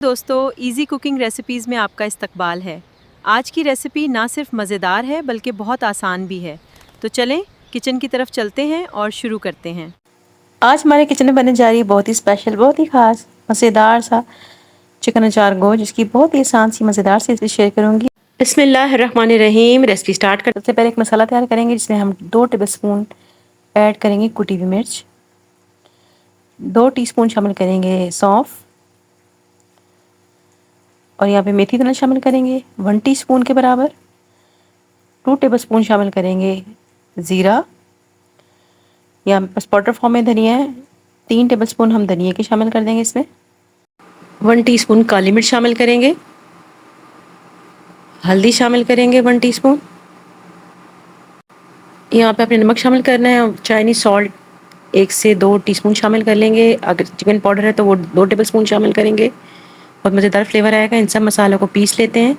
दोस्तों, easy cooking recipes में आपका इस्तकबाल है। आज की रेसिपी ना सिर्फ मज़ेदार है बल्कि बहुत आसान भी है। तो चलें किचन की तरफ चलते हैं और शुरू करते हैं। आज हमारे किचन में बनने जा रही है बहुत ही स्पेशल, बहुत ही खास, मज़ेदार सा चिकन अचार गोश्त, जिसकी बहुत ही आसान सी मज़ेदार सी रेसिपी शेयर करूंगी। बिस्मिल्लाहिर्रहमानिर्रहीम। रेसिपी स्टार्ट कर। सबसे पहले एक मसाला तैयार करेंगे जिसमें हम 2 टेबलस्पून ऐड करेंगे कुटी हुई मिर्च, 2 टीस्पून शामिल करेंगे सौंफ, और यहाँ पे मेथी दाना शामिल करेंगे 1 टीस्पून के बराबर, 2 टेबलस्पून शामिल करेंगे ज़ीरा, यहाँ पे पाउडर फॉर्म में धनिया है, 3 टेबलस्पून हम धनिया के शामिल कर देंगे इसमें, 1 टीस्पून काली मिर्च शामिल करेंगे, हल्दी शामिल करेंगे 1 टीस्पून, यहाँ पे अपने नमक शामिल करना है, चाइनीज सॉल्ट 1 से 2 टीस्पून शामिल कर लेंगे। अगर चिकन पाउडर है तो वो 2 टेबलस्पून शामिल करेंगे। बहुत मज़ेदार फ्लेवर आएगा। इन सब मसालों को पीस लेते हैं।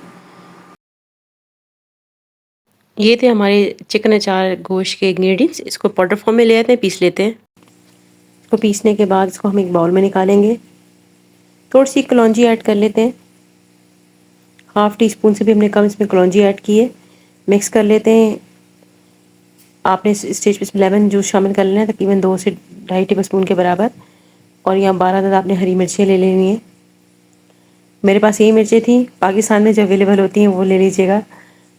ये थे हमारे चिकन अचार गोश्त के इंग्रेडिएंट्स। इसको पाउडर फॉर्म में ले आते हैं, पीस लेते हैं। इसको पीसने के बाद इसको हम एक बाउल में निकालेंगे। थोड़ी सी कलौंजी ऐड कर लेते हैं, 1/2 टीस्पून से भी हमने कम इसमें कलौंजी ऐड की है। मिक्स कर लेते हैं। आपने इस स्टेज पे लेमन जूस शामिल कर लेना है, तकरीबन 2 से 2.5 टेबलस्पून के बराबर। और यहाँ 12 अदद आपने हरी मिर्चें ले लेनी है। मेरे पास यही मिर्चें थी, पाकिस्तान में जो अवेलेबल होती हैं वो ले लीजिएगा।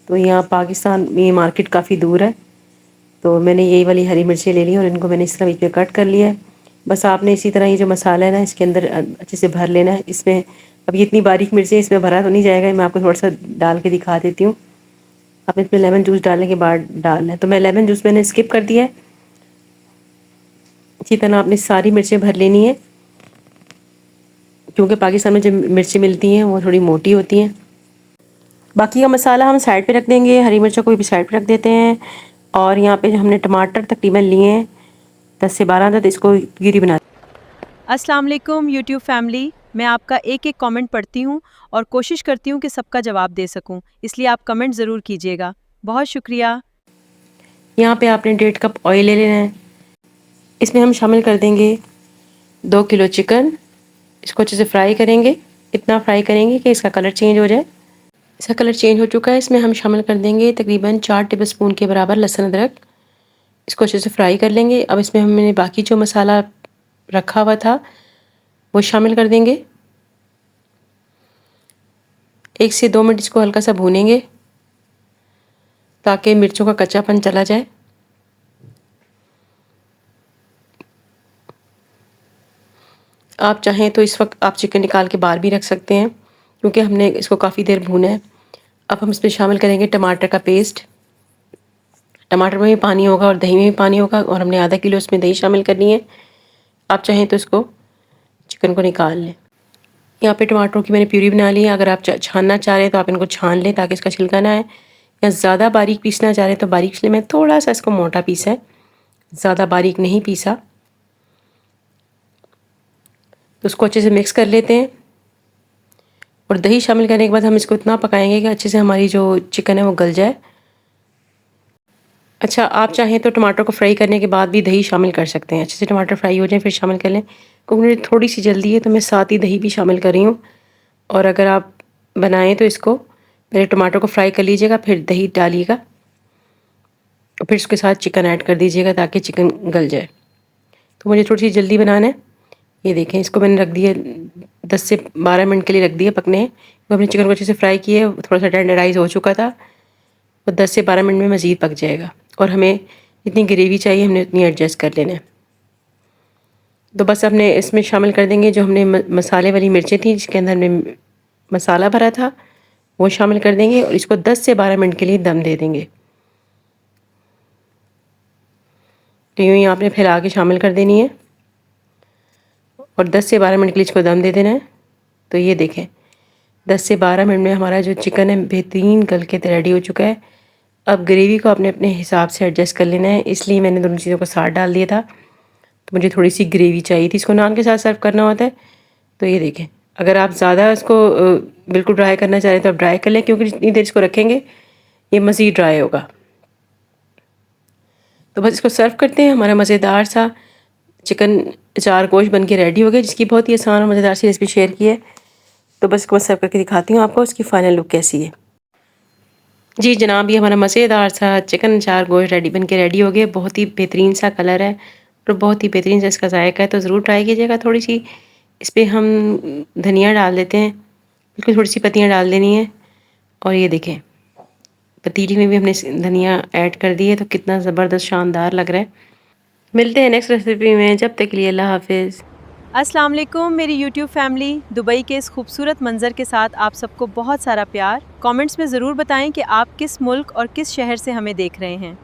तो यहाँ पाकिस्तान में मार्केट काफ़ी दूर है, तो मैंने यही वाली हरी मिर्चें ले ली और इनको मैंने इस तरह बीच में कट कर लिया है। बस आपने इसी तरह ये जो मसाला है ना, इसके अंदर अच्छे से भर लेना है। इसमें अब ये इतनी बारीक मिर्चें इसमें भरा तो नहीं जाएगा, मैं आपको थोड़ा सा डाल के दिखा देती हूँ। आपने इसमें लेमन जूस डालने के बाद डालना है, तो मैं लेमन जूस मैंने स्किप कर दिया है। इसी तरह आपने सारी मिर्चें भर लेनी है, क्योंकि पाकिस्तान में जो मिर्चें मिलती हैं वो थोड़ी मोटी होती हैं। बाकी का मसाला हम साइड पे रख देंगे, हरी मिर्चों को भी साइड पे रख देते हैं। और यहाँ पे हमने टमाटर तकरीबन लिए हैं 10 से 12 अदद, इसको प्यूरी बना। अस्सलाम वालेकुम यूट्यूब फैमिली। मैं आपका एक एक कमेंट पढ़ती हूँ और कोशिश करती हूँ कि सबका जवाब दे सकूँ, इसलिए आप कमेंट ज़रूर कीजिएगा। बहुत शुक्रिया। यहाँ पे आपने 1.5 कप ऑयल ले लेना है। इसमें हम शामिल कर देंगे 2 किलो चिकन। इसको अच्छे से फ्राई करेंगे, इतना फ्राई करेंगे कि इसका कलर चेंज हो जाए। इसका कलर चेंज हो चुका है। इसमें हम शामिल कर देंगे तकरीबन 4 टेबलस्पून के बराबर लहसुन अदरक। इसको अच्छे से फ्राई कर लेंगे। अब इसमें हमने बाकी जो मसाला रखा हुआ था वो शामिल कर देंगे। 1 से 2 मिनट इसको हल्का सा भूनेंगे ताकि मिर्चों का कच्चापन चला जाए। आप चाहें तो इस वक्त आप चिकन निकाल के बाहर भी रख सकते हैं, क्योंकि हमने इसको काफ़ी देर भूना है। अब हम इसमें शामिल करेंगे टमाटर का पेस्ट। टमाटर में भी पानी होगा और दही में भी पानी होगा, और हमने आधा किलो इसमें दही शामिल करनी है। आप चाहें तो इसको चिकन को निकाल लें। यहाँ पे टमाटरों की मैंने प्यूरी बना ली है। अगर आप छानना चाह रहे हैं तो आप इनको छान लें ताकि इसका छिलका ना आए, या ज़्यादा बारीक पीसना चाह रहे हैं तो बारीक, इसलिए मैं थोड़ा सा इसको मोटा पीसा है, ज़्यादा बारीक नहीं पीसा। तो उसको अच्छे से मिक्स कर लेते हैं, और दही शामिल करने के बाद हम इसको इतना पकाएंगे कि अच्छे से हमारी जो चिकन है वो गल जाए। अच्छा, आप चाहें तो टमाटर को फ्राई करने के बाद भी दही शामिल कर सकते हैं। अच्छे से टमाटर फ्राई हो जाए फिर शामिल कर लें, क्योंकि मुझे थोड़ी सी जल्दी है तो मैं साथ ही दही भी शामिल कर रही हूँ। और अगर आप बनाएं तो इसको पहले टमाटर को फ्राई कर लीजिएगा, फिर दही डालिएगा, और फिर उसके साथ चिकन ऐड कर दीजिएगा ताकि चिकन गल जाए। तो मुझे थोड़ी सी जल्दी बनाना है। ये देखें, इसको मैंने रख दिया 10 से 12 मिनट के लिए रख दिया पकने। तो अपने चिकन को अच्छे से फ्राई किया, थोड़ा सा टेंडराइज हो चुका था, वो 10 से 12 मिनट में मज़ीद पक जाएगा। और हमें जितनी ग्रेवी चाहिए हमने उतनी एडजस्ट कर लेना है। तो बस अपने इसमें शामिल कर देंगे जो हमने मसाले वाली मिर्चें थी जिसके अंदर हमने मसाला भरा था, वो शामिल कर देंगे, और इसको 10 से 12 मिनट के लिए दम दे देंगे। तो यूँ ही आपने फैला के शामिल कर देनी है, और 10 से 12 मिनट के लिए इसको दम दे देना है। तो ये देखें, 10 से 12 मिनट में हमारा जो चिकन है बेहतरीन गल के रेडी हो चुका है। अब ग्रेवी को अपने अपने हिसाब से एडजस्ट कर लेना है, इसलिए मैंने दोनों चीज़ों को साथ डाल दिया था। तो मुझे थोड़ी सी ग्रेवी चाहिए थी, इसको नान के साथ सर्व करना होता है। तो ये देखें, अगर आप ज़्यादा इसको बिल्कुल ड्राई करना चाह रहे हैं तो आप ड्राई कर लें, क्योंकि जितनी देर इसको रखेंगे ये मज़ीद ड्राई होगा। तो बस इसको सर्व करते हैं। हमारा मज़ेदार सा चिकन अचार गोश्त बन के रेडी हो गया, जिसकी बहुत ही आसान और मज़ेदार सी रेसिपी शेयर की है। तो बस इसको सर्व करके दिखाती हूँ आपको उसकी फ़ाइनल लुक कैसी है। जी जनाब, ये हमारा मज़ेदार सा चिकन अचार गोश्त बन के रेडी हो गया। बहुत ही बेहतरीन सा कलर है और बहुत ही बेहतरीन सा इसका जायका है, तो ज़रूर ट्राई कीजिएगा। थोड़ी सी इस पर हम धनिया डाल देते हैं, बिल्कुल थोड़ी सी पत्तियाँ डाल देनी है। और ये देखें पतीली में भी हमने धनिया ऐड कर दी है, तो कितना ज़बरदस्त शानदार लग रहा है। मिलते हैं नेक्स्ट रेसिपी में, जब तक के लिए अल्लाह हाफिज़। अस्सलाम वालेकुम मेरी यूट्यूब फैमिली। दुबई के इस खूबसूरत मंज़र के साथ आप सबको बहुत सारा प्यार। कमेंट्स में ज़रूर बताएं कि आप किस मुल्क और किस शहर से हमें देख रहे हैं।